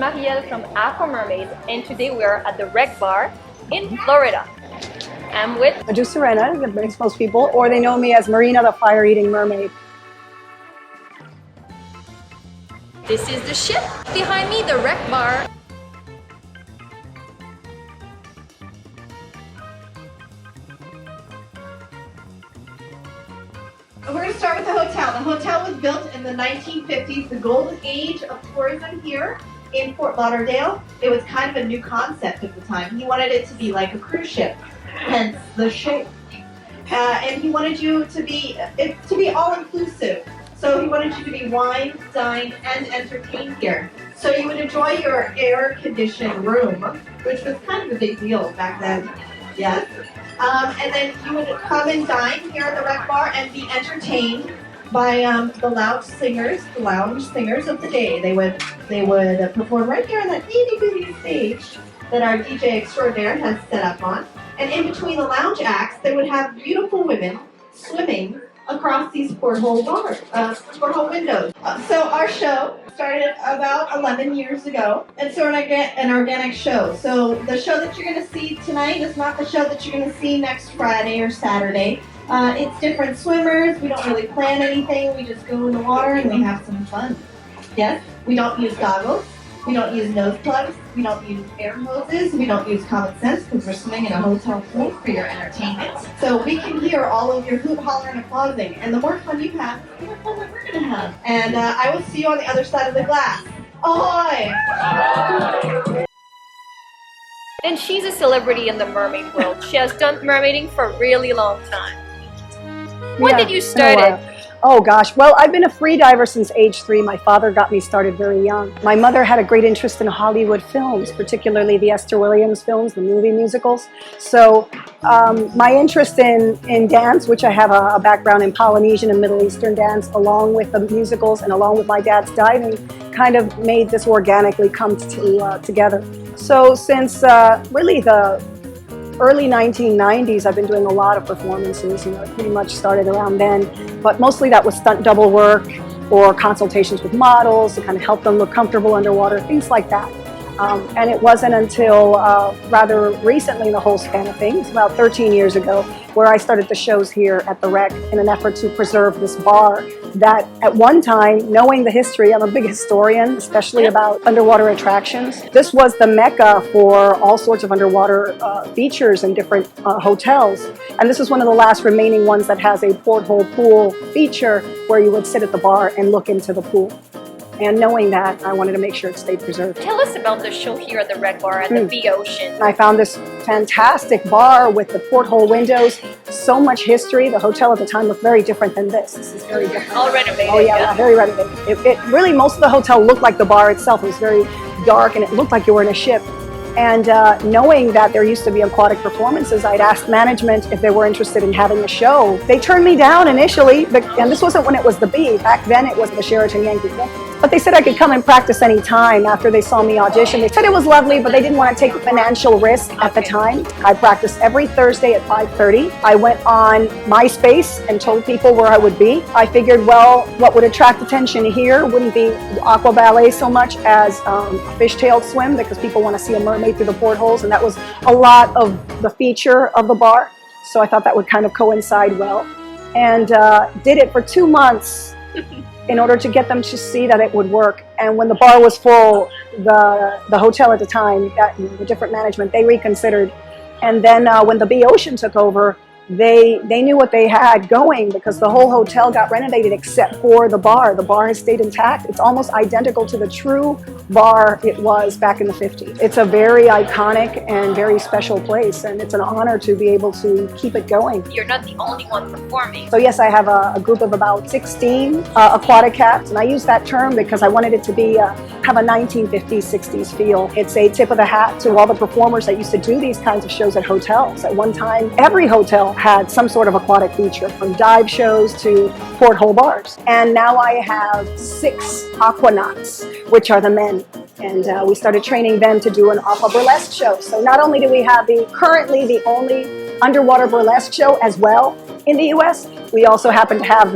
Marielle from Aquamermaid, and today we are at the Rec Bar in Florida. I'm with Medusirena, that makes most people, or they know me as Marina, the fire-eating mermaid. This is the ship behind me, the Rec Bar. We're going to start with the hotel. The hotel was built in the 1950s, the golden age of tourism here in Fort Lauderdale. It was kind of a new concept at the time. He wanted it to be like a cruise ship, hence the shape. And he wanted you to be all-inclusive. So he wanted you to be wine, dine, and entertained here. So you would enjoy your air-conditioned room, which was kind of a big deal back then. Yes. And then you would come and dine here at the Rec Bar and be entertained by the lounge singers of the day. They would perform right here on that itty-bitty stage that our DJ extraordinaire has set up on. And in between the lounge acts, they would have beautiful women swimming across these porthole windows. So our show started about 11 years ago. It's sort of an organic show. So the show that you're going to see tonight is not the show that you're going to see next Friday or Saturday. It's different swimmers. We don't really plan anything. We just go in the water and we have some fun. Yes, we don't use goggles. We don't use nose plugs. We don't use air hoses. We don't use common sense because we're swimming in a hotel pool for your entertainment. So we can hear all of your hoot, holler, and applauding. And the more fun you have, the more fun that we're going to have. And I will see you on the other side of the glass. Ahoy! And she's a celebrity in the mermaid world. She has done mermaiding for a really long time. When did you start it? Oh gosh, well, I've been a free diver since age 3. My father got me started very young. My mother had a great interest in Hollywood films, particularly the Esther Williams films, the movie musicals. So my interest in dance, which I have a background in Polynesian and Middle Eastern dance, along with the musicals and along with my dad's diving, kind of made this organically come together. So since really the early 1990s, I've been doing a lot of performances. You know, it pretty much started around then, but mostly that was stunt double work or consultations with models to kind of help them look comfortable underwater, things like that. And it wasn't until rather recently in the whole span of things, about 13 years ago, where I started the shows here at the Rec in an effort to preserve this bar that at one time, knowing the history, I'm a big historian, especially about underwater attractions. This was the mecca for all sorts of underwater features in different hotels. And this is one of the last remaining ones that has a porthole pool feature where you would sit at the bar and look into the pool. And knowing that, I wanted to make sure it stayed preserved. Tell us about the show here at the Rec Bar at the Bee Ocean. I found this fantastic bar with the porthole windows, so much history. The hotel at the time looked very different than this. This is very different. All renovated. Oh yeah, very renovated. It really, most of the hotel looked like the bar itself. It was very dark and it looked like you were in a ship. And knowing that there used to be aquatic performances, I'd asked management if they were interested in having a show. They turned me down initially, and this wasn't when it was the Bee. Back then it was the Sheraton Yankee. But they said I could come and practice any time after they saw me audition. They said it was lovely, but they didn't want to take a financial risk at the time. I practiced every Thursday at 5:30. I went on MySpace and told people where I would be. I figured, well, what would attract attention here wouldn't be aqua ballet so much as a fishtailed swim, because people want to see a mermaid through the portholes, and that was a lot of the feature of the bar. So I thought that would kind of coincide well. And did it for 2 months. In order to get them to see that it would work. And when the bar was full, the hotel at the time, the different management, they reconsidered. And then when the Bee Ocean took over, they knew what they had going, because the whole hotel got renovated except for the bar. The bar has stayed intact. It's almost identical to the true bar it was back in the 50s. It's a very iconic and very special place, and it's an honor to be able to keep it going. You're not the only one performing. So yes, I have a group of about 16 aquatic cats, and I use that term because I wanted it to be have a 1950s, 60s feel. It's a tip of the hat to all the performers that used to do these kinds of shows at hotels. At one time, every hotel had some sort of aquatic feature, from dive shows to porthole bars. And now I have 6 aquanauts, which are the men. And we started training them to do an aqua burlesque show. So not only do we have currently the only underwater burlesque show as well in the US. We also happen to have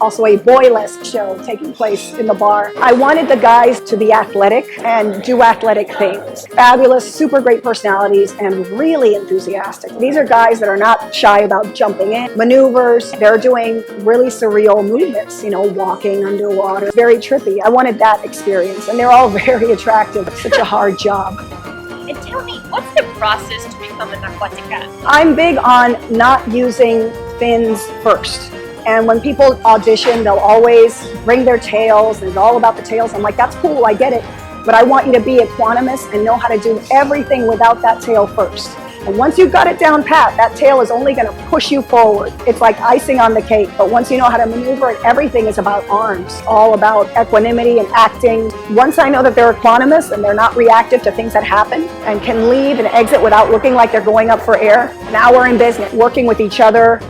also a boylesque show taking place in the bar. I wanted the guys to be athletic and do athletic things. Fabulous, super great personalities, and really enthusiastic. These are guys that are not shy about jumping in, maneuvers. They're doing really surreal movements, you know, walking underwater. Very trippy. I wanted that experience, and they're all very attractive. It's such a hard job. And tell me, what's the process to become an aquatica? I'm big on not using fins first. And when people audition, they'll always bring their tails, and it's all about the tails. I'm like, that's cool, I get it. But I want you to be equanimous and know how to do everything without that tail first. And once you've got it down pat, that tail is only going to push you forward. It's like icing on the cake. But once you know how to maneuver it, everything is about arms, all about equanimity and acting. Once I know that they're equanimous and they're not reactive to things that happen and can leave and exit without looking like they're going up for air, now we're in business, working with each other,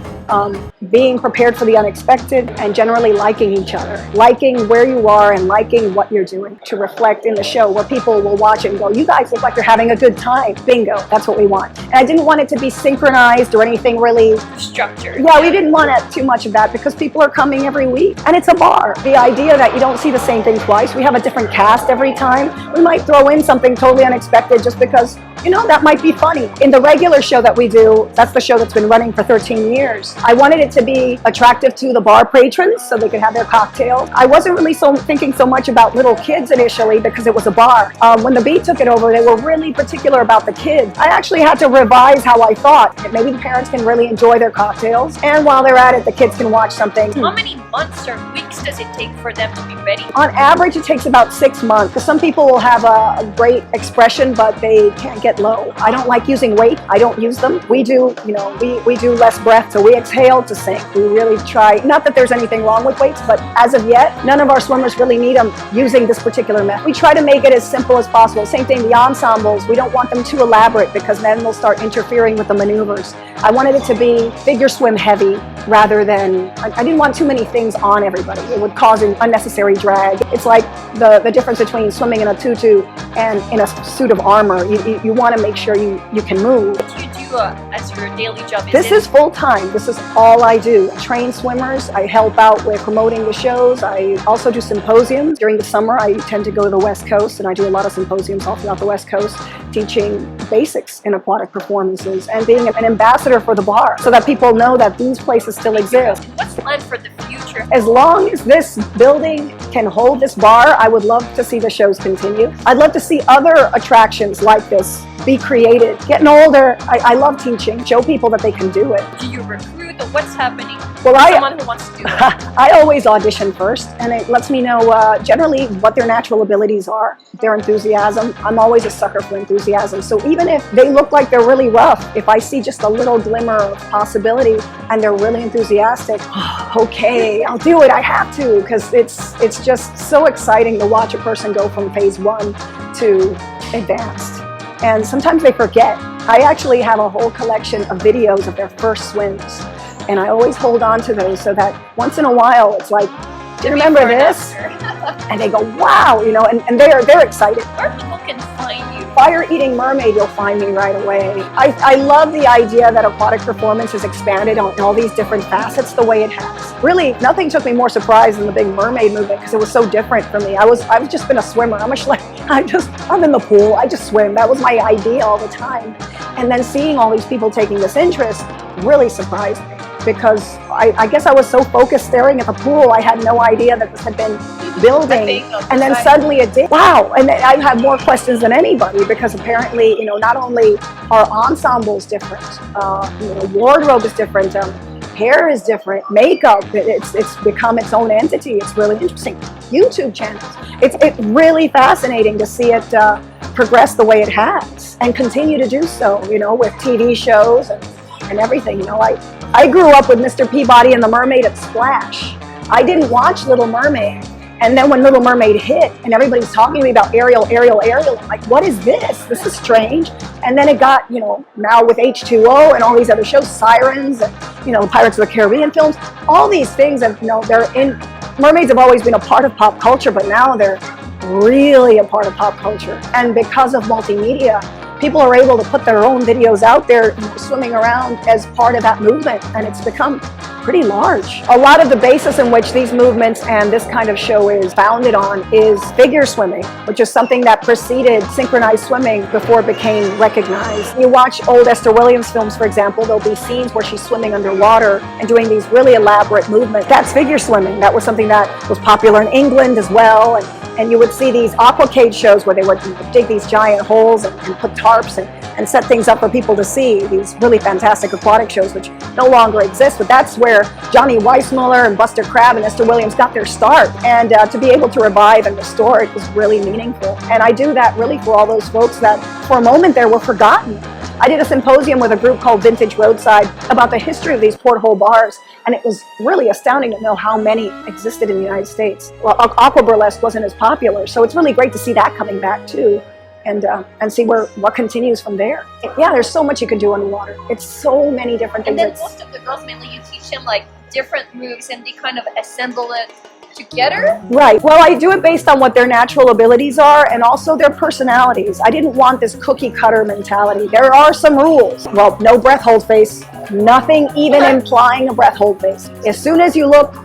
being prepared for the unexpected, and generally liking each other, liking where you are and liking what you're doing, to reflect in the show where people will watch it and go, you guys look like you're having a good time. Bingo, that's what we want. And I didn't want it to be synchronized or anything really structured. Yeah, we didn't want too much of that because people are coming every week and it's a bar. The idea that you don't see the same thing twice, we have a different cast every time. We might throw in something totally unexpected just because, you know, that might be funny. In the regular show that we do, that's the show that's been running for 13 years. I wanted it to be attractive to the bar patrons so they could have their cocktails. I wasn't really thinking so much about little kids initially because it was a bar. When the Beat took it over, they were really particular about the kids. I actually had to revise how I thought. Maybe the parents can really enjoy their cocktails, and while they're at it, the kids can watch something. How many months or weeks does it take for them to be ready? On average, it takes about 6 months. Some people will have a great expression, but they can't get low. I don't like using weight. I don't use them. We do, you know, we do less breath, so we exhale to sink. We really try, not that there's anything wrong with weights, but as of yet, none of our swimmers really need them using this particular method. We try to make it as simple as possible. Same thing, the ensembles, we don't want them too elaborate because then they'll start interfering with the maneuvers. I wanted it to be figure swim heavy rather than, I didn't want too many things on everybody. It would cause an unnecessary drag. It's like the difference between swimming in a tutu and in a suit of armor. You want to make sure you can move. What do you do as your daily job? This is full time. This is all I do. I train swimmers. I help out with promoting the shows. I also do symposiums. During the summer, I tend to go to the West Coast, and I do a lot of symposiums all throughout the West Coast, teaching basics in aquatic performances and being an ambassador for the bar so that people know that these places still exist. What's planned for the future? As long as this building can hold this bar, I would love to see the shows continue. I'd love to see other attractions like this be created. Getting older, I love teaching, show people that they can do it. Do you recruit, or what's happening? Well, Someone who wants to do that. I always audition first, and it lets me know generally what their natural abilities are, their enthusiasm. I'm always a sucker for enthusiasm. So even if they look like they're really rough, if I see just a little glimmer of possibility and they're really enthusiastic, okay, I'll do it. I have to, because it's just so exciting to watch a person go from phase 1 to advanced. And sometimes they forget. I actually have a whole collection of videos of their first swims. And I always hold on to those so that once in a while it's like, do you remember this? And they go, wow, you know, and they're excited. Where people can find you? Fire Eating Mermaid, you'll find me right away. I love the idea that aquatic performance has expanded on all these different facets the way it has. Really, nothing took me more surprised than the big mermaid movement because it was so different for me. I've just been a swimmer. I'm in the pool. I just swim. That was my idea all the time. And then seeing all these people taking this interest really surprised me because I guess I was so focused staring at the pool, I had no idea that this had been building. And then suddenly it did. Wow. And I have more questions than anybody because apparently, you know, not only are ensembles different, you know, wardrobe is different, hair is different, makeup, it's become its own entity. It's really interesting. YouTube channels. It's really fascinating to see it progress the way it has and continue to do so, you know, with TV shows and everything. You know, I grew up with Mr. Peabody and the Mermaid at Splash. I didn't watch Little Mermaid. And then when Little Mermaid hit and everybody's talking to me about Ariel, I'm like, what is this? This is strange. And then it got, you know, now with H2O and all these other shows, Sirens and, you know, Pirates of the Caribbean films, all these things that, you know, mermaids have always been a part of pop culture, but now they're really a part of pop culture. And because of multimedia, people are able to put their own videos out there swimming around as part of that movement, and it's become pretty large. A lot of the basis in which these movements and this kind of show is founded on is figure swimming, which is something that preceded synchronized swimming before it became recognized. You watch old Esther Williams films, for example, there'll be scenes where she's swimming underwater and doing these really elaborate movements. That's figure swimming. That was something that was popular in England as well. And you would see these aquamermaid shows where they would dig these giant holes and put tarps and set things up for people to see, these really fantastic aquatic shows which no longer exist. But that's where Johnny Weissmuller and Buster Crabbe and Esther Williams got their start. And to be able to revive and restore it was really meaningful. And I do that really for all those folks that for a moment there were forgotten. I did a symposium with a group called Vintage Roadside about the history of these porthole bars, and it was really astounding to know how many existed in the United States. Well, aqua burlesque wasn't as popular, so it's really great to see that coming back too, and see what continues from there. Yeah, there's so much you can do underwater. It's so many different things. And then most of the girls, mainly you teach them like different moves, and they kind of assemble it together? Right. Well, I do it based on what their natural abilities are and also their personalities. I didn't want this cookie cutter mentality. There are some rules. Well, no breath hold face, nothing even implying a breath hold face. As soon as you look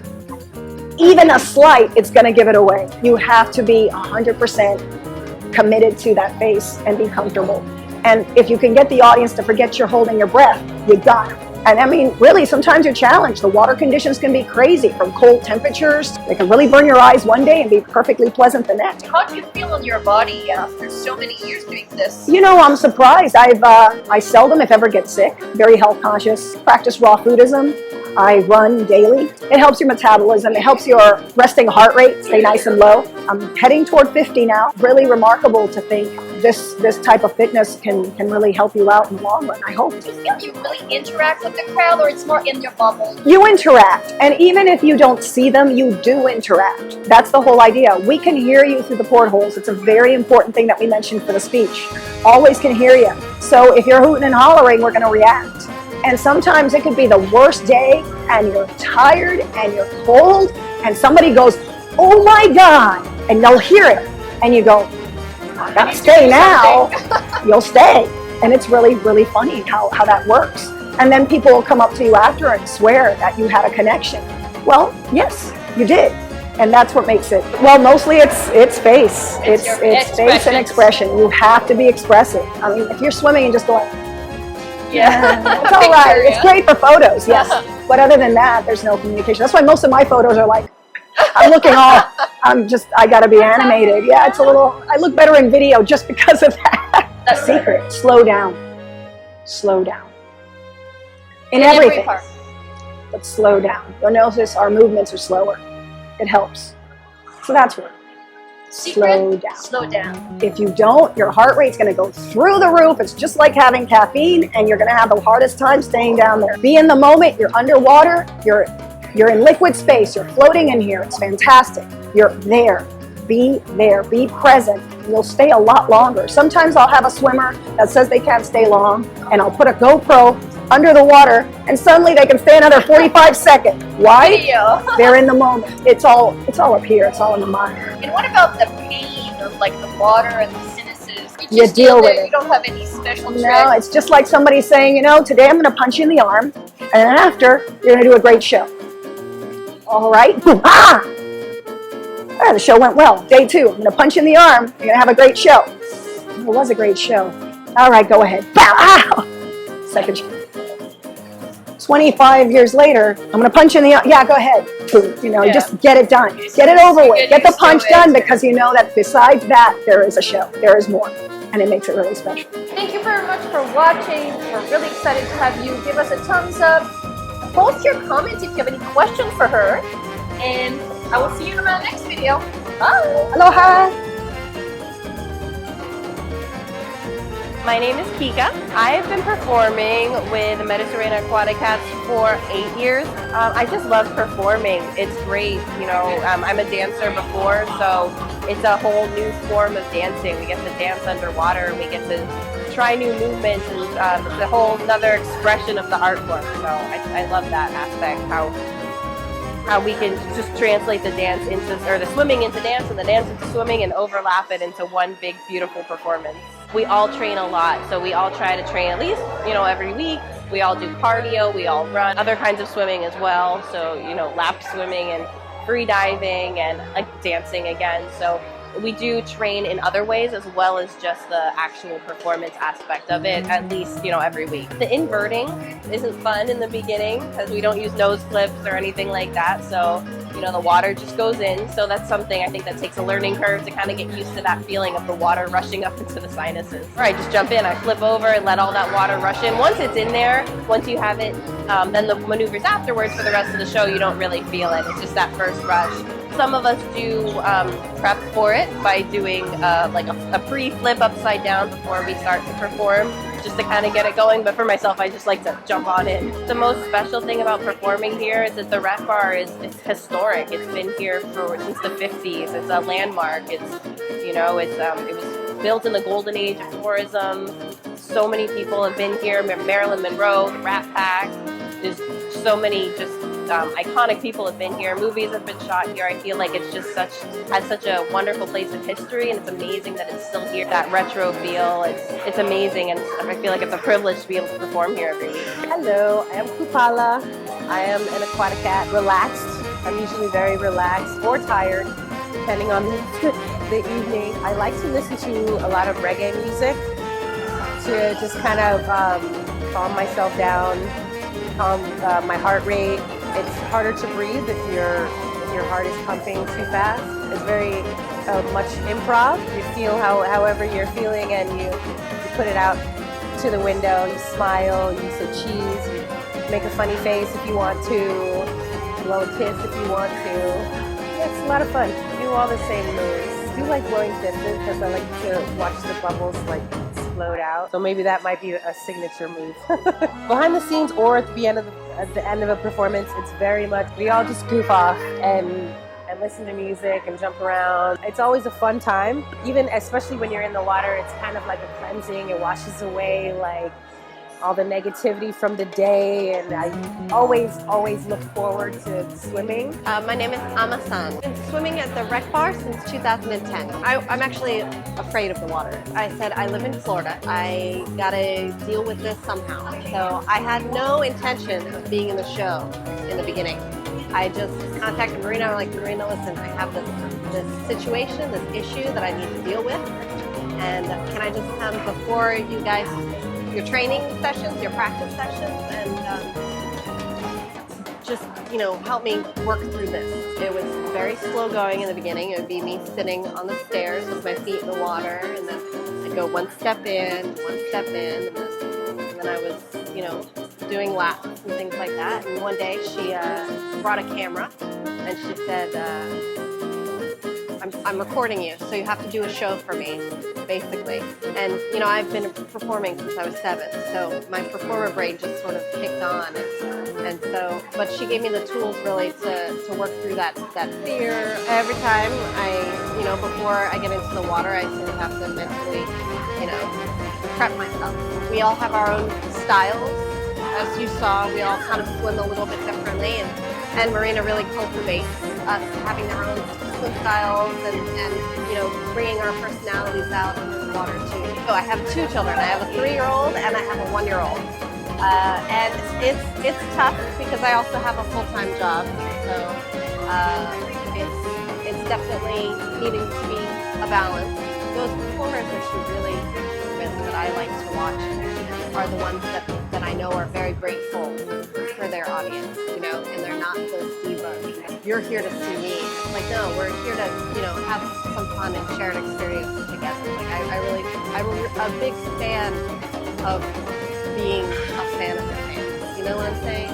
even a slight, it's going to give it away. You have to be 100% committed to that face and be comfortable. And if you can get the audience to forget you're holding your breath, you got it. And I mean, really, sometimes you're challenged. The water conditions can be crazy, from cold temperatures. They can really burn your eyes one day and be perfectly pleasant the next. How do you feel on your body after so many years doing this? You know, I'm surprised. I seldom, if ever, get sick. Very health conscious. Practice raw foodism. I run daily. It helps your metabolism. It helps your resting heart rate stay nice and low. I'm heading toward 50 now. Really remarkable to think this type of fitness can really help you out in the long run, I hope. Do you feel you really interact with the crowd, or it's more in your bubble? You interact, and even if you don't see them, you do interact. That's the whole idea. We can hear you through the portholes. It's a very important thing that we mentioned for the speech. Always can hear you. So if you're hooting and hollering, we're going to react. And sometimes it could be the worst day, and you're tired, and you're cold, and somebody goes, "Oh my God," and they'll hear it, and you go, "I gotta stay now." You'll stay. And it's really, really funny how that works. And then people will come up to you after and swear that you had a connection. Well, yes, you did. And that's what makes it. Well, mostly it's face. It's face and expression. You have to be expressive. I mean, if you're swimming and just going, yeah, it's all right. It's great for photos, yes. But other than that, there's no communication. That's why most of my photos are like, I'm looking all, I gotta be animated. Yeah, it's a little, I look better in video just because of that. That's the secret. Slow down. Slow down. In everything. But slow down. You'll notice our movements are slower. It helps. So that's what. Slow down. Slow down. If you don't, your heart rate's going to go through the roof. It's just like having caffeine, and you're going to have the hardest time staying down there. Be in the moment. You're underwater. You're in liquid space. You're floating in here. It's fantastic. You're there. Be there. Be present. You'll stay a lot longer. Sometimes I'll have a swimmer that says they can't stay long, and I'll put a GoPro under the water, and suddenly they can stay another 45 seconds. Why? They're in the moment. It's all up here. It's all in the mind. And what about the pain of like the water and the sinuses? You deal with it. You don't have any special tricks? No, it's just like somebody saying, you know, today I'm going to punch you in the arm, and then after, you're going to do a great show. All right? Boom. Ah! Ah, the show went well. Day 2, I'm going to punch you in the arm. You're going to have a great show. It was a great show. All right, go ahead. Ow! Second show. 25 years later, I'm going to punch you in the eye. Yeah, go ahead. You know, just get it done. Get it over with. Get the punch done, because you know that besides that, there is a show. There is more. And it makes it really special. Thank you very much for watching. We're really excited to have you give us a thumbs up. Post your comments if you have any questions for her. And I will see you in my next video. Bye. Aloha. My name is Kika. I've been performing with Medusirena Aquatic Cats for 8 years. I just love performing. It's great. You know, I'm a dancer before, so it's a whole new form of dancing. We get to dance underwater. We get to try new movements, and it's a whole another expression of the art form. So I love that aspect, how we can just translate the dance into, or the swimming into dance, and the dance into swimming, and overlap it into one big, beautiful performance. We all train a lot, so we all try to train at least, every week. We all do cardio, we all run, other kinds of swimming as well. So, lap swimming and free diving and like dancing again. So we do train in other ways as well as just the actual performance aspect of it, at least, every week. The inverting isn't fun in the beginning because we don't use nose flips or anything like that. So, the water just goes in. So that's something I think that takes a learning curve to kind of get used to that feeling of the water rushing up into the sinuses. All right, just jump in, I flip over and let all that water rush in. Once it's in there, once you have it, then the maneuvers afterwards for the rest of the show, you don't really feel it. It's just that first rush. Some of us do prep for it by doing like a pre-flip upside down before we start to perform, just to kind of get it going. But for myself, I just like to jump on in. The most special thing about performing here is that the rec bar is historic. It's been here since the 50s. It's a landmark. It was built in the golden age of tourism. So many people have been here. Marilyn Monroe, the Rat Pack. There's so many just iconic people have been here. Movies have been shot here. I feel like it's just has such a wonderful place of history, and it's amazing that it's still here. That retro feel, it's amazing, and I feel like it's a privilege to be able to perform here every week. Hello, I am Kupala. I am an aquatic cat, relaxed. I'm usually very relaxed or tired, depending on the evening. I like to listen to a lot of reggae music to just kind of calm myself down, calm my heart rate. It's harder to breathe if your heart is pumping too fast. It's very much improv. You feel however you're feeling, and you put it out to the window. You smile, you say cheese, you make a funny face if you want to, blow a kiss if you want to. Yeah, it's a lot of fun. You do all the same moves. I do like blowing kisses because I like to watch the bubbles like explode out. So maybe that might be a signature move. Behind the scenes or at the end of a performance, it's very much, we all just goof off and listen to music and jump around. It's always a fun time. Even especially when you're in the water, it's kind of like a cleansing. It washes away like all the negativity from the day, and I always look forward to swimming. My name is Ama-san. I've been swimming at the rec bar since 2010. I'm actually afraid of the water. I said I live in Florida. I gotta deal with this somehow. So I had no intention of being in the show in the beginning. I just contacted Marina. I'm like, Marina, listen, I have this situation, this issue that I need to deal with, and can I just come before you guys, your training sessions, your practice sessions, and just, help me work through this. It was very slow going in the beginning. It would be me sitting on the stairs with my feet in the water, and then I'd go one step in, and then I was, doing laps and things like that. And one day she brought a camera, and she said, I'm recording you, so you have to do a show for me, basically. And, I've been performing since I was 7, so my performer brain just sort of kicked on. And so, but she gave me the tools really to work through that fear. Every time before I get into the water, I sort of have to mentally, prep myself. We all have our own styles. As you saw, we all kind of swim a little bit differently, and Marina really cultivates us having our own swim styles and bringing our personalities out into the water too. So I have 2 children. I have a 3-year-old and I have a 1-year-old. And it's tough because I also have a full-time job. So it's definitely needing to be a balance. Those performers that you really with that I like to watch are the ones that I know are very grateful for their audience, and they're not those divas. You're here to see me. Like, no, we're here to, have some fun and share an experience together. Like, I'm a big fan of being a fan of the fans. You know what I'm saying?